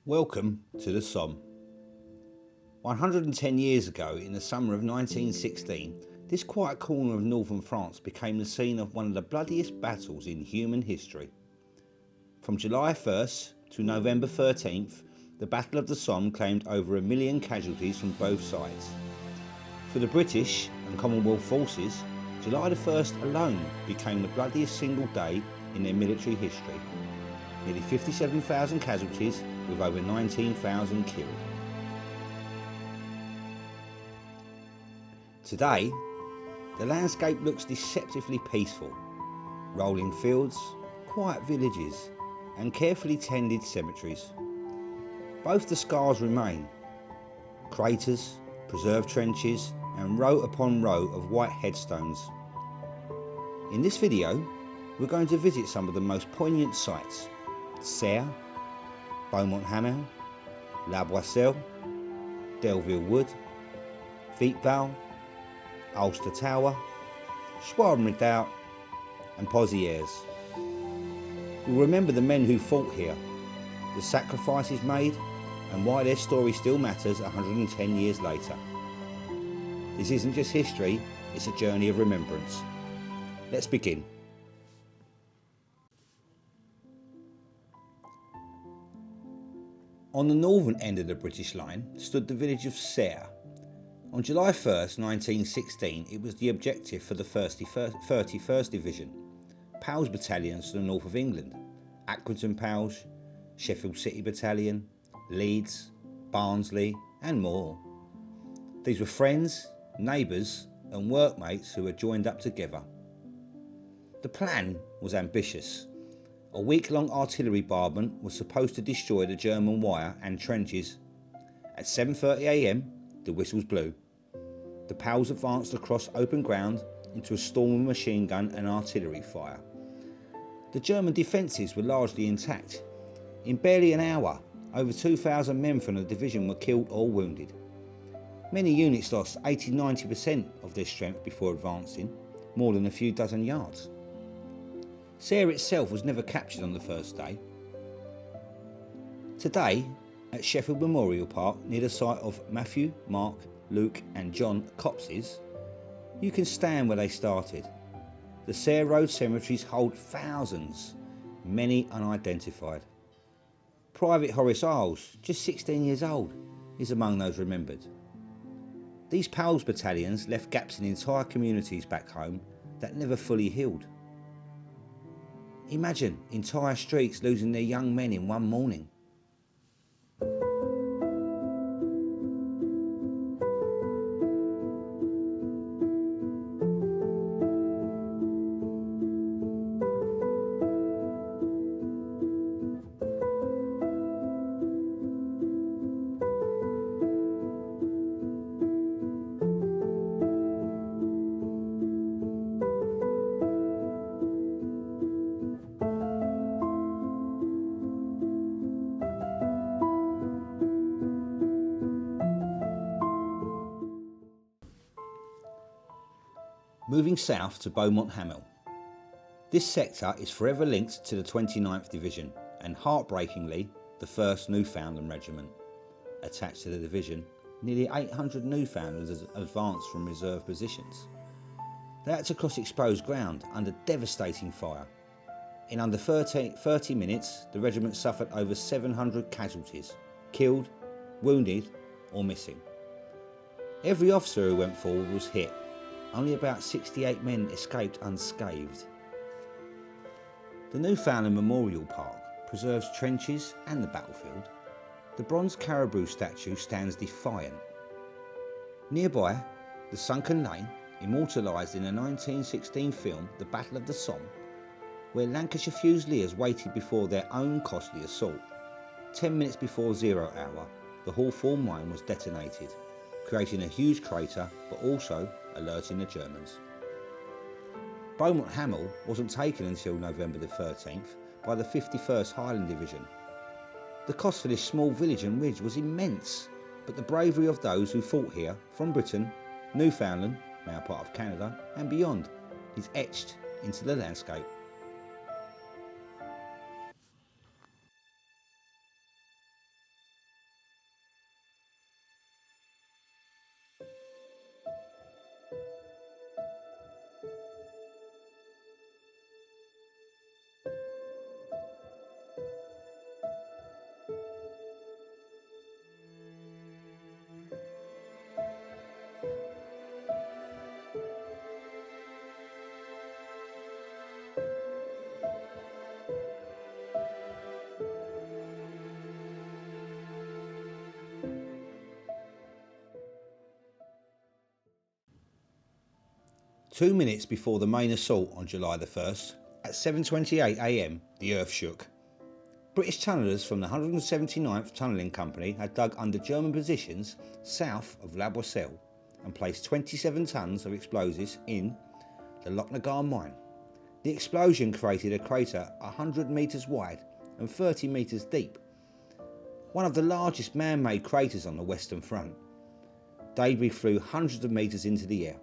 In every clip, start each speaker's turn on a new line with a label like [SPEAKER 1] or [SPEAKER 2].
[SPEAKER 1] Welcome to the Somme. 110 years ago, in the summer of 1916, this quiet corner of northern France became the scene of one of the bloodiest battles in human history. From July 1st to November 13th, the Battle of the Somme claimed over 1 million casualties from both sides. For the British and Commonwealth forces, July the 1st alone became the bloodiest single day in their military history. Nearly 57,000 casualties with over 19,000 killed. Today, the landscape looks deceptively peaceful. Rolling fields, quiet villages and carefully tended cemeteries. Both the scars remain. Craters, preserved trenches and row upon row of white headstones. In this video, we're going to visit some of the most poignant sites: Serre, Beaumont-Hamel, La Boisselle, Delville Wood, Vitval, Ulster Tower, Schwaben Redoubt and Pozières. We'll remember the men who fought here, the sacrifices made and why their story still matters 110 years later. This isn't just history, it's a journey of remembrance. Let's begin. On the northern end of the British line stood the village of Serre. On July 1st, 1916, it was the objective for the 31st Division, Pals Battalions to the north of England, Accrington Pals, Sheffield City Battalion, Leeds, Barnsley and more. These were friends, neighbours and workmates who had joined up together. The plan was ambitious. A week-long artillery bombardment was supposed to destroy the German wire and trenches. At 7:30 AM, the whistles blew. The Pals advanced across open ground into a storm of machine gun and artillery fire. The German defences were largely intact. In barely an hour, over 2,000 men from the division were killed or wounded. Many units lost 80–90% of their strength before advancing, more than a few dozen yards. Serre itself was never captured on the first day. Today, at Sheffield Memorial Park, near the site of Matthew, Mark, Luke and John Copses, you can stand where they started. The Serre Road cemeteries hold thousands, many unidentified. Private Horace Isles, just 16 years old, is among those remembered. These Pals battalions left gaps in entire communities back home that never fully healed. Imagine entire streets losing their young men in one morning. Moving south to Beaumont-Hamel. This sector is forever linked to the 29th Division and heartbreakingly the 1st Newfoundland Regiment. Attached to the division, nearly 800 Newfoundlanders advanced from reserve positions. They had to cross exposed ground under devastating fire. In under 30 minutes, the regiment suffered over 700 casualties, killed, wounded or missing. Every officer who went forward was hit. Only about 68 men escaped unscathed. The Newfoundland Memorial Park preserves trenches and the battlefield. The bronze caribou statue stands defiant. Nearby, the sunken lane, immortalised in the 1916 film The Battle of the Somme, where Lancashire Fusiliers waited before their own costly assault. 10 minutes before 0 hour, the Hawthorne mine was detonated, creating a huge crater but also alerting the Germans. Beaumont-Hamel wasn't taken until November the 13th by the 51st Highland Division. The cost for this small village and ridge was immense, but the bravery of those who fought here from Britain, Newfoundland, now part of Canada, and beyond is etched into the landscape. 2 minutes before the main assault on July the 1st, at 7:28 am, the earth shook. British tunnellers from the 179th Tunnelling Company had dug under German positions south of La Boisselle and placed 27 tons of explosives in the Lochnagar mine. The explosion created a crater 100 metres wide and 30 metres deep, one of the largest man-made craters on the Western Front. Debris flew hundreds of metres into the air.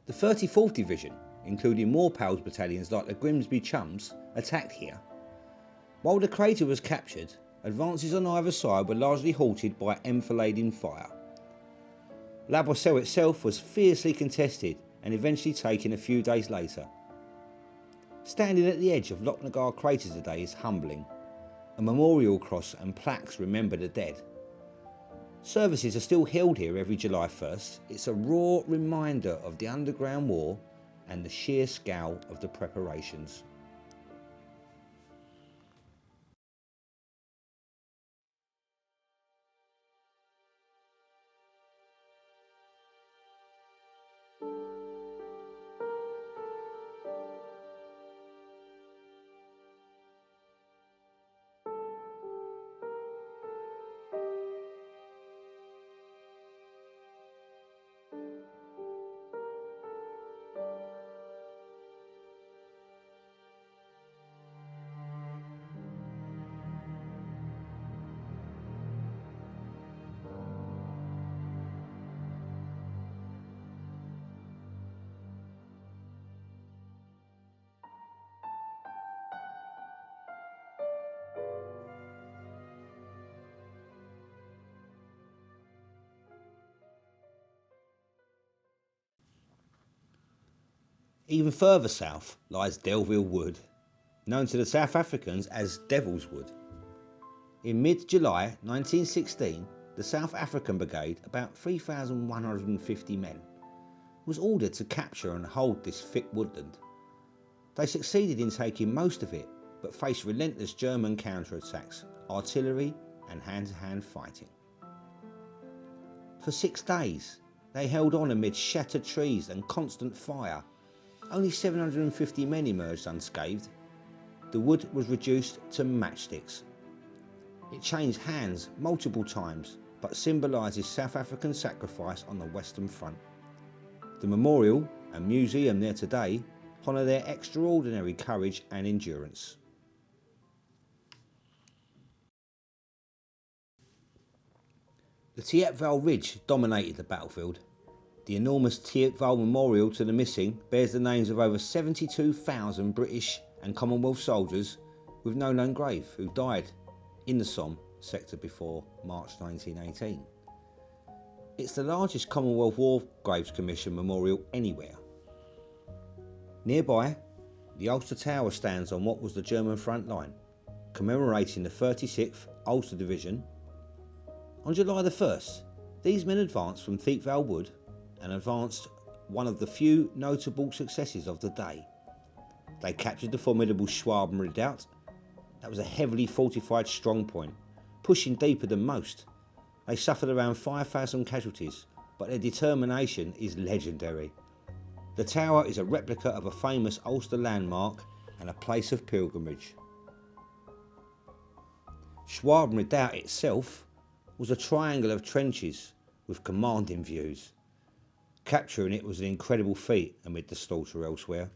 [SPEAKER 1] The 34th Division, including more Pals battalions like the Grimsby Chums, attacked here. While the crater was captured, advances on either side were largely halted by enfilading fire. La Boisselle itself was fiercely contested and eventually taken a few days later. Standing at the edge of Lochnagar crater today is humbling. A memorial cross and plaques remember the dead. Services are still held here every July 1st. It's a raw reminder of the underground war and the sheer scale of the preparations. Even further south lies Delville Wood, known to the South Africans as Devil's Wood. In mid-July 1916, the South African Brigade, about 3,150 men, was ordered to capture and hold this thick woodland. They succeeded in taking most of it, but faced relentless German counterattacks, artillery and hand-to-hand fighting. For 6 days, they held on amid shattered trees and constant fire. Only 750 men emerged unscathed. The wood was reduced to matchsticks. It changed hands multiple times, but symbolises South African sacrifice on the Western Front. The memorial and museum there today honour their extraordinary courage and endurance. The Thiepval Ridge dominated the battlefield. The enormous Thiepval Memorial to the missing bears the names of over 72,000 British and Commonwealth soldiers with no known grave who died in the Somme sector before March 1918. It's the largest Commonwealth War Graves Commission memorial anywhere. Nearby, the Ulster Tower stands on what was the German front line, commemorating the 36th Ulster Division. On July the 1st, these men advanced from Thiepval Wood and advanced one of the few notable successes of the day. They captured the formidable Schwaben Redoubt. That was a heavily fortified strong point, pushing deeper than most. They suffered around 5,000 casualties, but their determination is legendary. The tower is a replica of a famous Ulster landmark and a place of pilgrimage. Schwaben Redoubt itself was a triangle of trenches with commanding views. Capturing it was an incredible feat amid the slaughter elsewhere.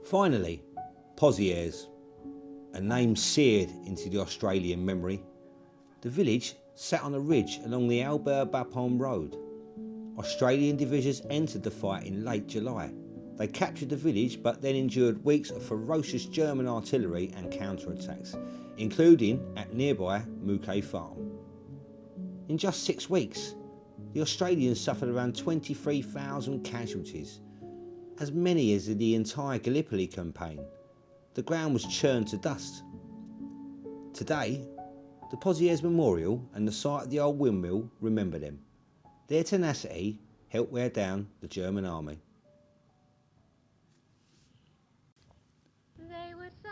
[SPEAKER 1] Finally, Pozières, a name seared into the Australian memory. The village sat on a ridge along the Albert Bapaume Road. Australian divisions entered the fight in late July, They captured the village but then endured weeks of ferocious German artillery and counterattacks, including at nearby Mouquet Farm. In just 6 weeks, the Australians suffered around 23,000 casualties, as many as in the entire Gallipoli campaign. The ground was churned to dust. Today, the Poignant Memorial and the site of the old windmill remember them. Their tenacity helped wear down the German army.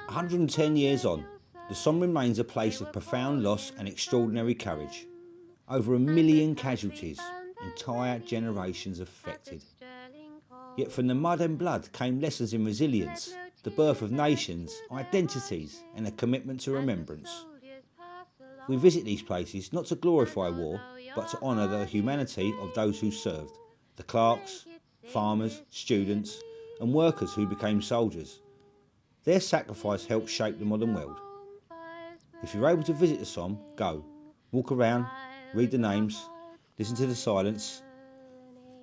[SPEAKER 1] 110 years on, the Somme remains a place of profound loss and extraordinary courage. Over 1 million casualties, entire generations affected. Yet from the mud and blood came lessons in resilience, the birth of nations, identities, and a commitment to remembrance. We visit these places not to glorify war, but to honour the humanity of those who served, the clerks, farmers, students, and workers who became soldiers. Their sacrifice helped shape the modern world. If you're able to visit the Somme, go. Walk around, read the names, listen to the silence,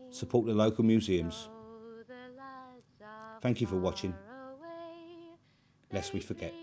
[SPEAKER 1] support the local museums. Thank you for watching, lest we forget.